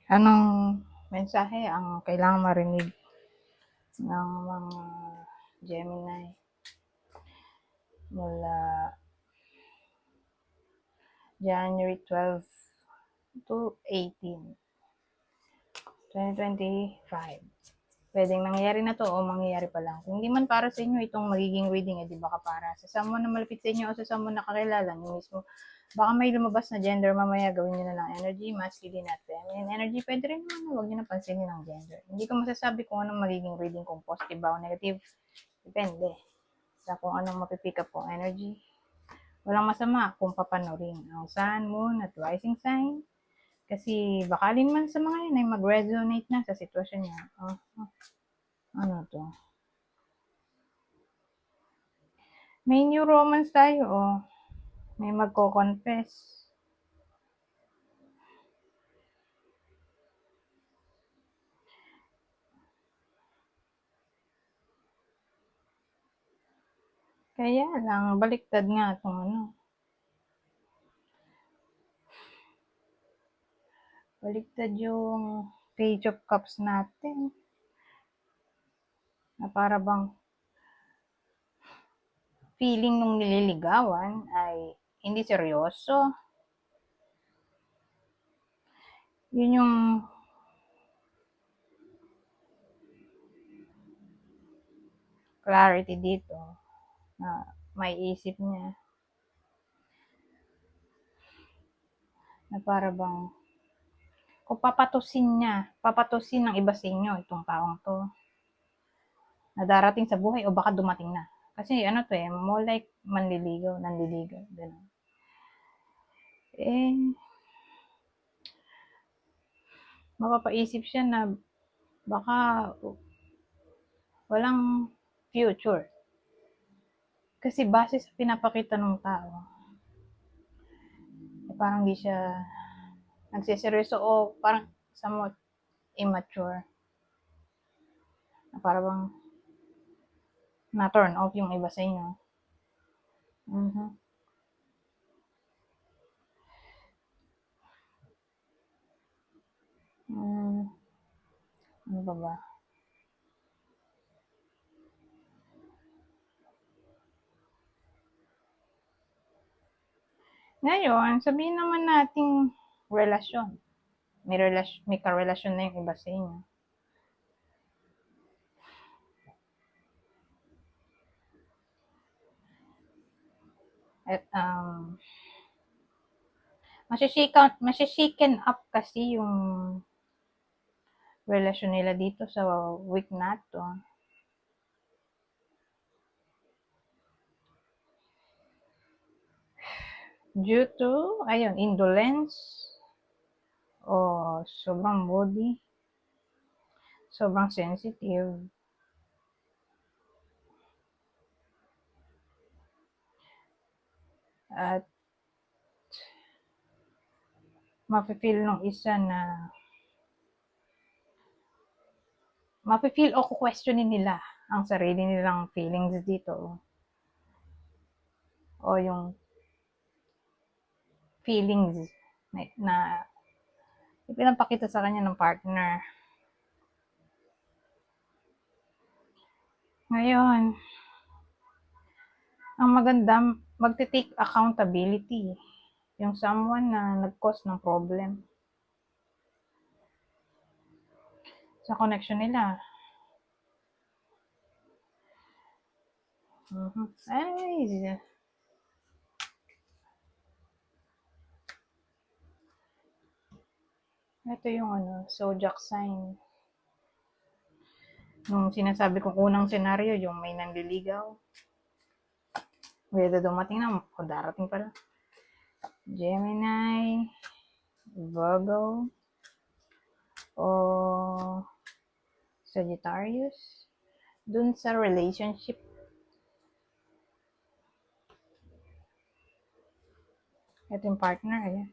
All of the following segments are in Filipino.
Anong mensahe ang kailangang marinig ng mga Gemini mula January 12 to 18, 2025? Pwedeng nangyayari na to o mangyayari pa lang. Kung di man para sa inyo itong magiging reading, di baka para sa someone na malapit sa inyo o sa someone na kakilala nyo mismo. Baka may lumabas na gender mamaya, gawin nyo na lang energy, masculine at feminine energy. Pwede rin naman, huwag nyo na pansinin ang gender. Hindi ko masasabi kung anong magiging reading, kung positive ba o negative. Depende sa kung anong mapipick up kong energy. Walang masama kung papanorin ang sun, moon at rising sign. Kasi bakalin man sa mga yan ay mag-resonate na sa sitwasyon niya. Ano to? May new romance tayo, oh. May magko-confess. Kaya lang, baliktad nga itong ano. Baliktad yung Page of Cups natin. Na para bang feeling nung nililigawan ay hindi seryoso. Yun yung clarity dito na may isip niya. Na para bang kung papatusin ng iba sa inyo itong taong to na darating sa buhay o baka dumating na. Kasi ano to more like nanliligaw. Ganun. Mapapaisip siya na baka walang future. Kasi base sa pinapakita ng tao, parang di siya nagsiseryoso o parang somewhat immature. Para bang na-turn off yung iba sa inyo. Ano ba? Ngayon, sabihin naman nating relasyon. May karelasyon na yung iba sa inyo. At masishaken up kasi yung relasyon nila dito sa week na to. Due to, indolence o sobrang moody, sobrang sensitive, at mafe-feel nung isa na mafe-feel o questionin nila ang sarili nilang feelings dito o yung feelings na ipinapakita sa kanya ng partner. Ngayon, ang maganda, magte-take accountability yung someone na nag-cause ng problem sa connection nila. Ay, ito yung zodiac sign. Nung sinasabi kong unang senaryo, yung may nanliligaw. Whether dumating na o darating pala. Gemini, Virgo, o Sagittarius. Dun sa relationship. Ito yung partner, ayan.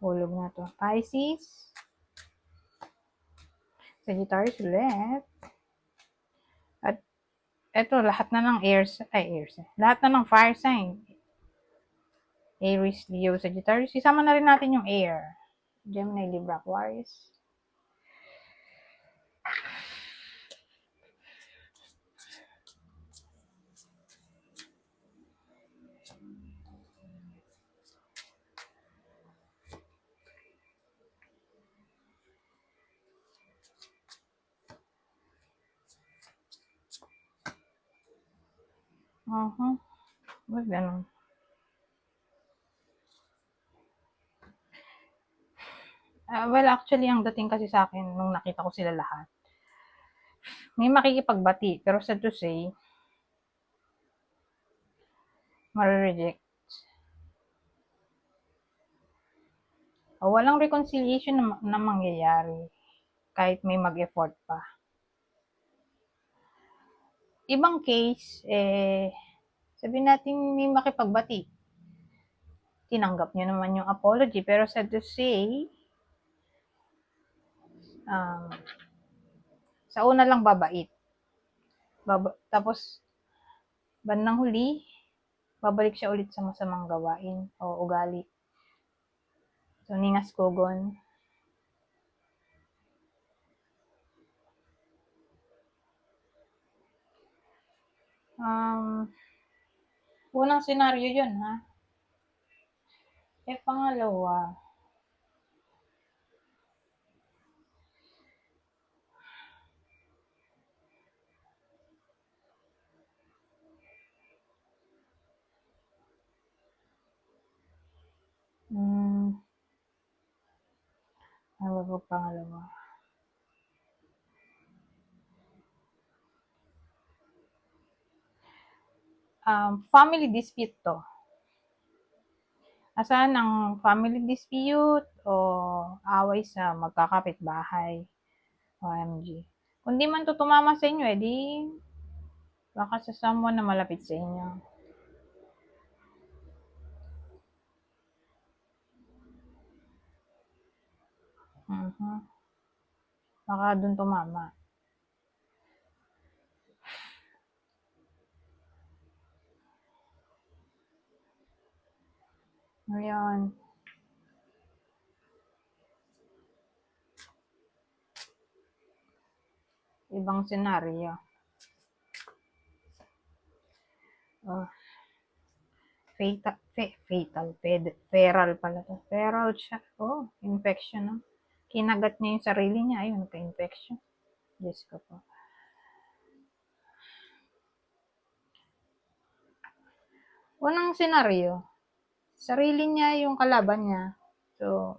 Hulog na to. Pisces, Sagittarius ulit. At eto, lahat na ng lahat na ng fire sign. Aries, Leo, Sagittarius. Isama na rin natin yung air. Gemini, Libra, Aquarius. Ba't ganun? Well, actually, ang dating kasi sa akin nung nakita ko sila lahat, may makikipagbati, pero sad to say, mare-reject. Walang reconciliation na mangyayari kahit may mag-effort pa. Ibang case, sabihin natin may makipagbati. Tinanggap nyo naman yung apology, pero sad to say, sa una lang babait. Tapos, bandang huli, babalik siya ulit sa masamang gawain o ugali. So, ningas kugon. Unang senaryo yun, ha? Pangalawa, ano ba pangalawa? Family dispute to. Asahan ang family dispute o away sa magkakapit-bahay. OMG. Kung di man to tumama sa inyo, di baka sa someone na malapit sa inyo. Baka dun tumama. Ngayon, ibang senaryo. Feral pala to. Feral siya. Infection, no? Kinagat niya yung sarili niya. Ayun, nagka-infection. Diyos ko po. Unang senaryo, sarili niya yung kalaban niya. So,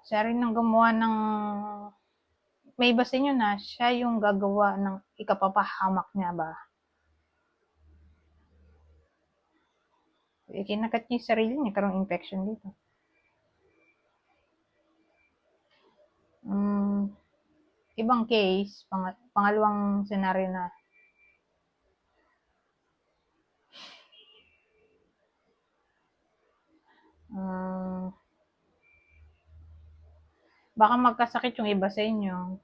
siya rin ang gumawa ng may iba sa inyo na siya yung gagawa ng ikapapahamak niya ba? Kinagat niya yung sarili niya, karong infection dito. Ibang case, pangalawang senaryo na baka magkasakit yung iba sa inyo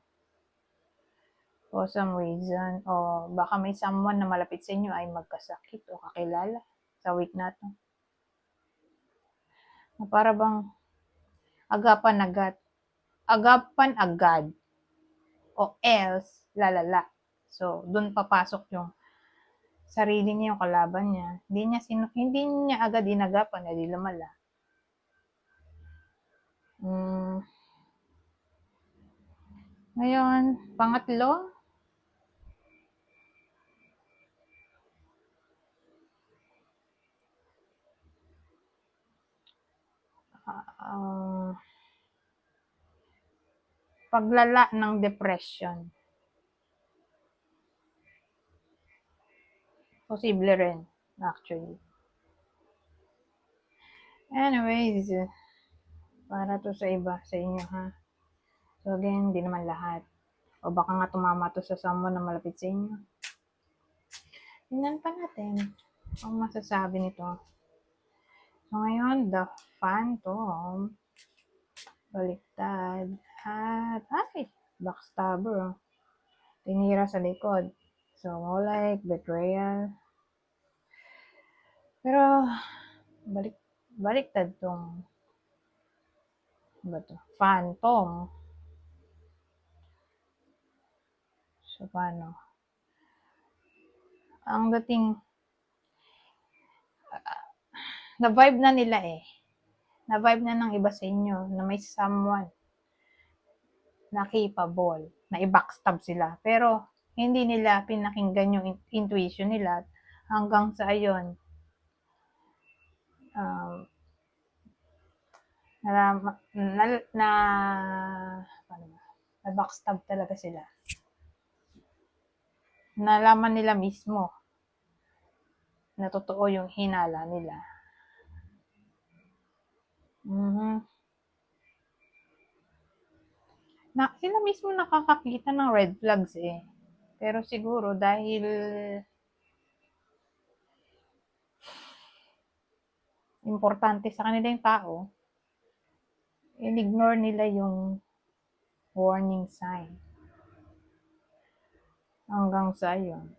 for some reason, o baka may someone na malapit sa inyo ay magkasakit o kakilala sa week na to. Para bang agapan agad o else lalala. So, dun papasok yung sarili niya, yung kalaban niya. Hindi niya agad inagapan, edi lumala. Ngayon, pangatlo, paglala ng depression. Posible rin, actually. Anyways, para to sa iba, sa inyo, ha? So again, hindi naman lahat. O baka nga tumama to sa someone na malapit sa inyo. Tingnan pa natin ang masasabi nito. So ngayon, the Phantom, baliktad, at backstabber. Tinira sa likod. So, more like betrayal. Pero, baliktad tong, ba to? Phantom. So, paano? Ang dating, na-vibe na nila eh. Na-vibe na ng iba sa inyo na may someone na capable, na i-backstab sila. Pero, hindi nila pinakinggan yung intuition nila hanggang sa ayon, um, paano ba? Na backstab talaga sila. Nalaman nila mismo na totoo yung hinala nila. Sila mismo nakakakita ng red flags eh. Pero siguro dahil importante sa kanila yung tao, in-ignore nila yung warning sign. Hanggang sa yun,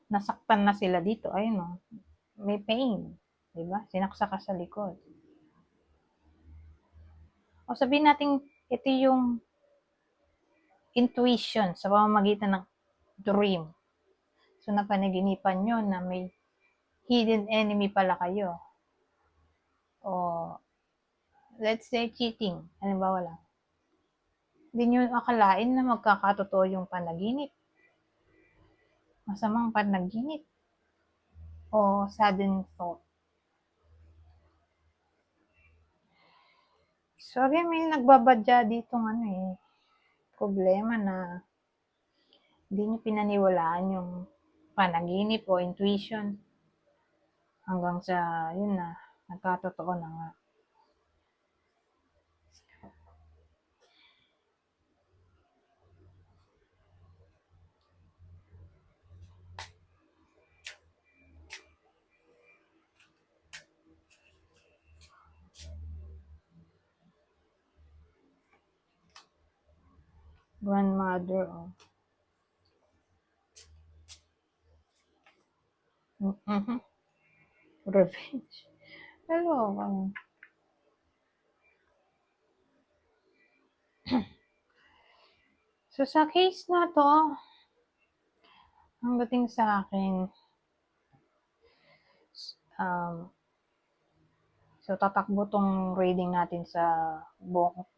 nasaktan na sila dito. Ayun o, may pain. Diba? Sinaksa ka sa likod. O sabihin natin, ito yung intuition sa pamamagitan ng dream. So, napanaginipan nyo na may hidden enemy pala kayo. O, let's say, cheating. Halimbawa lang. Hindi nyo akalain na magkakatotoo yung panaginip. Masamang panaginip. O sudden thought. So, again, may nagbabadya ditong problema na hindi nyo pinaniwalaan yung panaginip o intuition hanggang sa, yun na, nagkatotoo na nga. Grandmother, oh. Revenge. Hello. So, sa case na to, ang dating sa akin, so tatakbo tong reading natin sa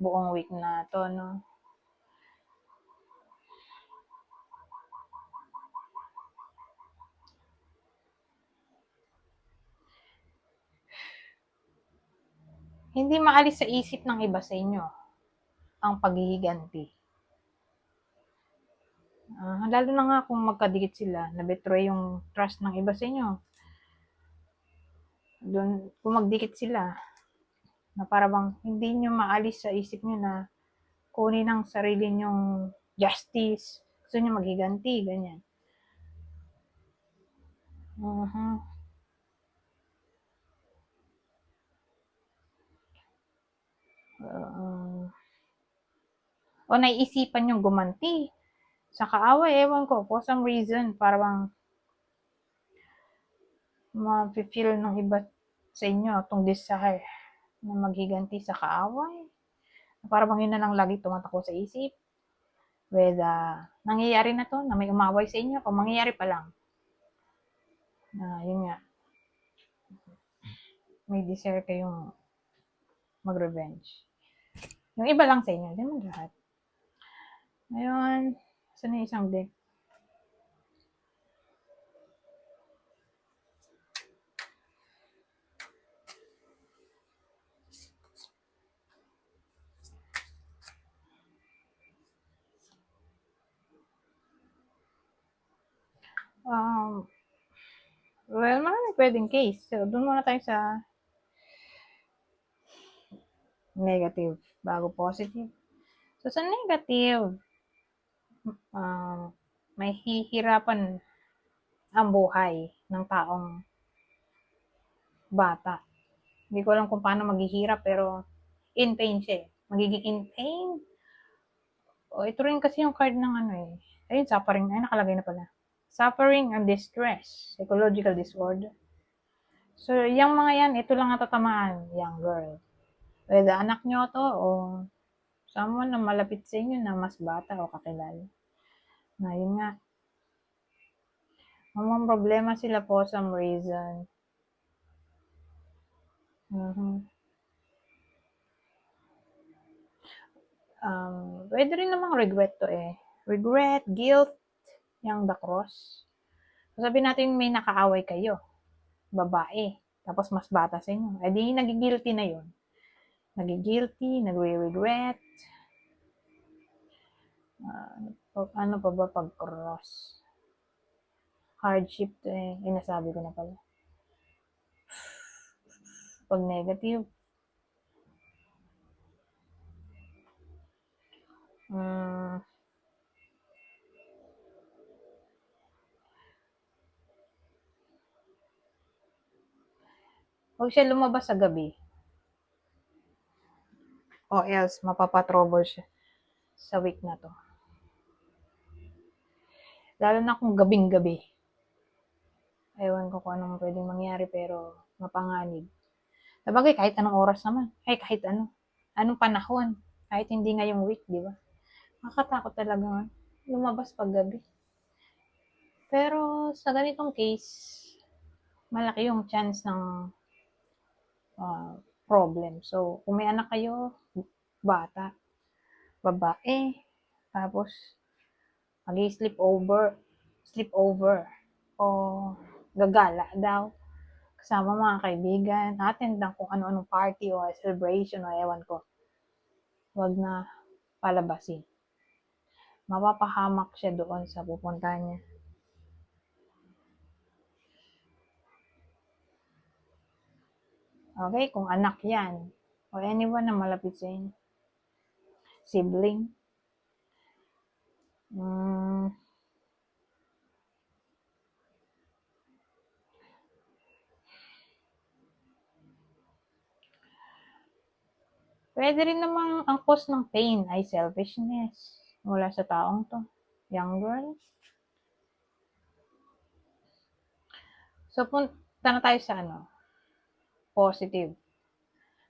buong week na to, no? Hindi maalis sa isip ng iba sa inyo ang paghihiganti. Lalo na nga kung magkadikit sila, na-betray yung trust ng iba sa inyo. Doon, kung magdikit sila, na para bang hindi nyo maalis sa isip nyo na kunin ang sarili nyong justice, gusto nyo maghiganti, ganyan. O naiisipan yung gumanti sa kaaway, ewan ko, for some reason, parang ma-feel ng iba sa inyo itong desire na maghiganti sa kaaway. Parang yun na lang lagi tumatakbo sa isip. Whether nangyayari na to, na may umaway sa inyo, o mangyayari pa lang. Yun nga. May desire kayong mag-revenge. Yung iba lang sa inyo, hindi mo lahat. Ngayon, saan na isang deck? Well, marami pwedeng case. So, doon muna tayo sa negative bago positive. So, sa negative, may hihirapan ang buhay ng taong bata. Hindi ko alam kung paano maghihirap, pero in pain siya eh. Magiging in pain. O, ito rin kasi yung card ng ayun, suffering. Ay, nakalagay na pala. Suffering and distress. Psychological disorder. So, yung mga yan, ito lang ang tatamaan, young girl. Whether anak nyo to o someone na malapit sa inyo na mas bata o kakilala. Na yun nga, mamang problema sila for some reason. Pwede rin namang regret to eh. Regret, guilt, yung the cross. Sabi natin may nakaaway kayo, babae, tapos mas bata sa inyo. Eh di nagigilty na yun. Nagigilty, nagre-regret. Ano pa ba pag cross? Hardship to eh. Nasabi ko na pala. Pag negative, huwag siya lumabas sa gabi. O else, mapapatrouble siya sa week na to. Lalo na kung gabing-gabi. Ewan ko kung anong pwedeng mangyari pero mapanganib. Sabagay, kahit anong oras naman. Ay, kahit ano. Anong panahon. Kahit hindi ngayong week, di ba? Nakakatakot talaga lumabas pag gabi. Pero sa ganitong case, malaki yung chance ng problem. So, kung may anak kayo, bata, babae, tapos mag-sleep over, o gagala daw, kasama mga kaibigan, attend lang kung ano-anong party o celebration o ewan ko. Huwag na palabasin. Mapapahamak siya doon sa pupuntahan niya. Okay, kung anak yan, o anyone na malapit sa inyo. Sibling. Pwede rin namang ang cause ng pain ay selfishness mula sa taong to. Young girl. So, punta na tayo sa positive.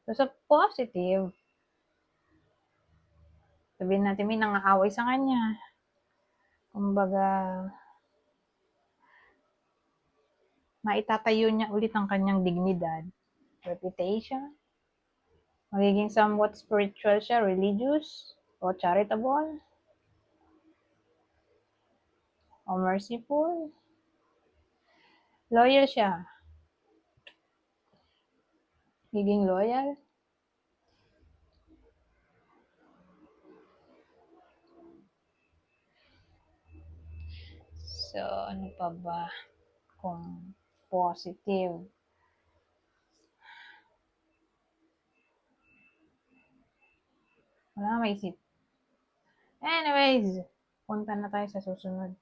So, sa positive, sabihin natin may nangaaway sa kanya. Kumbaga, maitatayo niya ulit ang kanyang dignidad, reputation, magiging somewhat spiritual siya, religious, o charitable, o merciful, loyal siya, magiging loyal, so ano pa ba kung positive? Wala nga maisip. Anyways, punta na tayo sa susunod.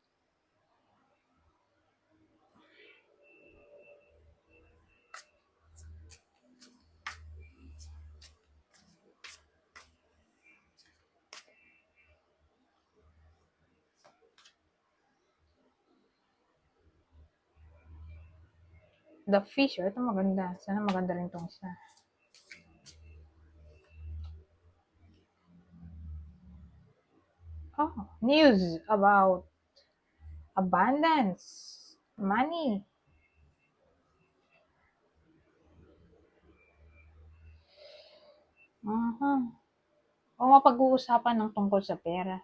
The Fish, ito maganda. Sana maganda rin tong isa. Oh, news about abundance, money. O mapag-uusapan ng tungkol sa pera.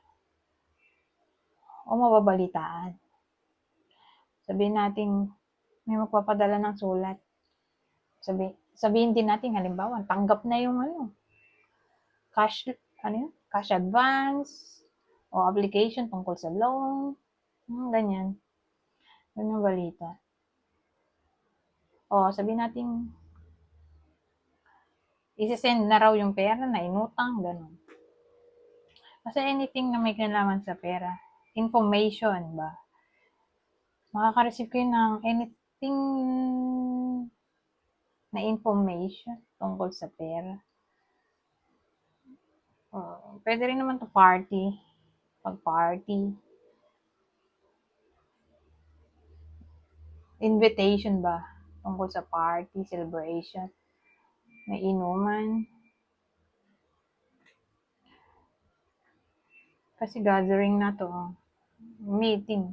O mababalitaan. Sabihin natin, may magpapadala ng sulat. Sabihin din natin, halimbawa, tanggap na yung cash advance, o application tungkol sa loan, ganyan. Ganyan balita. O sabihin natin, isi-send na raw yung pera na inutang, gano'n. Kasi anything na may kinalaman sa pera, information ba? Makaka-receive kayo ng anything na information tungkol sa pera. Pwede rin naman to party. Pag-party. Invitation ba? tungkol sa party, celebration, may inuman. Kasi gathering na to, meeting.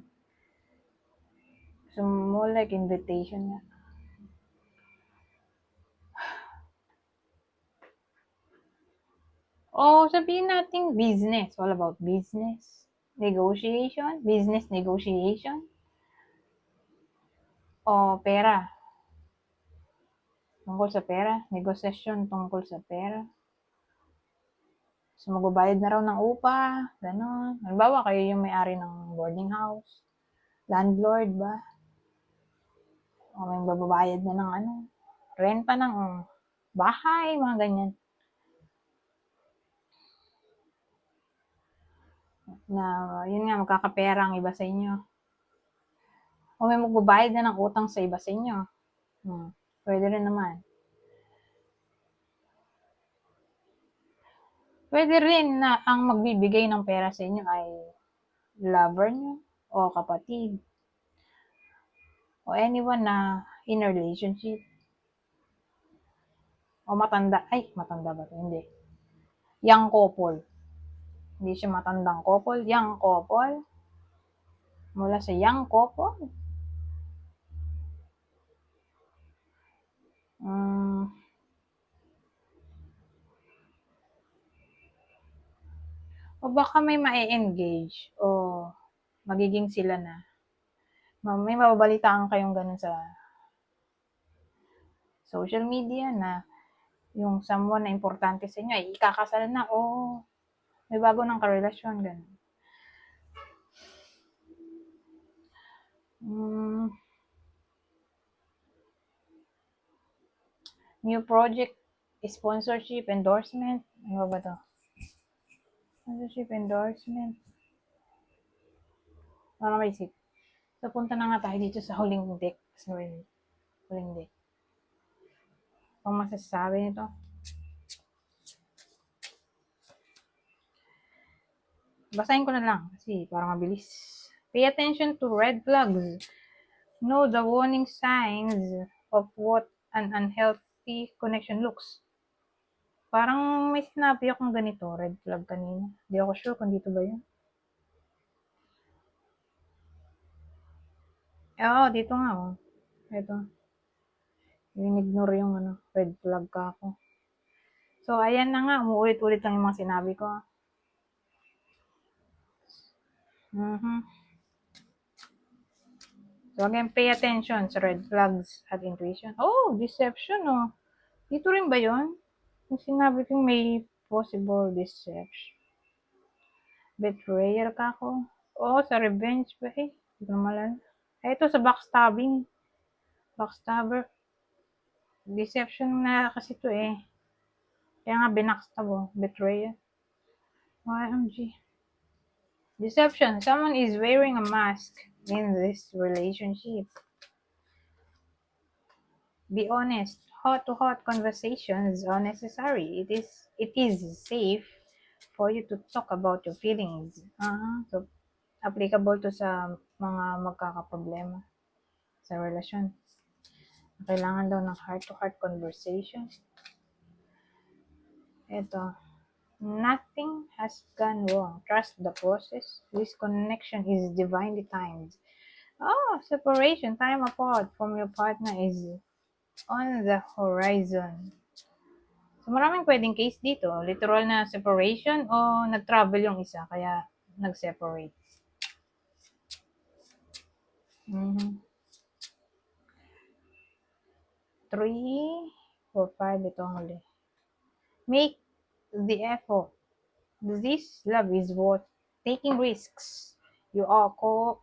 So, more like invitation nga. O, sabihin natin business. All about business. Negotiation. Business negotiation. O, pera. Tungkol sa pera. Negosasyon tungkol sa pera. So, magbabayad na raw ng upa. Ganon. Halimbawa, kayo yung may-ari ng boarding house. Landlord ba? O, may babayad na ng renta ng bahay, mga ganyan. Na, yun nga, magkakapera ang iba sa inyo. O may magbabayad na ng utang sa iba sa inyo. Pwede rin naman. Pwede rin na ang magbibigay ng pera sa inyo ay lover nyo o kapatid o anyone na in a relationship o matanda. Ay, matanda ba ito? Hindi. Young couple. Hindi siya matandang couple. Young couple. Mula sa young couple. O baka may ma-engage o magiging sila na. May mababalitaan kayong ganun sa social media na yung someone na importante sa inyo ay ikakasal na o may bago ng karelasyon, ganun. New project, sponsorship, endorsement. Ano ba to? Sponsorship, endorsement. Para maisip. So, punta na nga tayo dito sa huling deck. Sorry. Huling deck. Ang masasabi nito. Basahin ko na lang kasi para mabilis. Pay attention to red flags. Know the warning signs of what an unhealthy connection looks. Parang may sinabi akong ganito, red flag kanina. Hindi ako sure kung dito ba yun. Oo, dito nga oh. Ito. In-ignore yung red flag ka ako. So, ayan na nga. Umuulit-ulit lang yung mga sinabi ko. So, again, pay attention sa red flags at intuition. Oh, deception oh. Dito rin ba yun? Yung sinabi ko may possible deception. Betrayal ka ako. Oo, sa revenge ba eh. Hindi ko naman. Ito sa backstabbing. Backstabber. Deception na kasi to eh. Kaya nga binackstab oh. Betrayal. YMG. Deception. Someone is wearing a mask in this relationship. Be honest. Heart-to-heart conversations are necessary. It is safe for you to talk about your feelings. So, applicable to sa mga magkakaproblema sa relasyon. Kailangan daw ng heart-to-heart conversation. Ito. Nothing has gone wrong. Trust the process. This connection is divinely timed. Separation, time apart from your partner is on the horizon. So, maraming pwedeng case dito. Literal na separation o nag-travel yung isa, kaya nag-separate. 3, 4, 5, ito ang huli. Make the effort. This love is worth taking risks. You are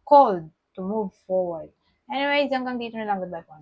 called to move forward. Anyways, hanggang dito na lang. Goodbye po.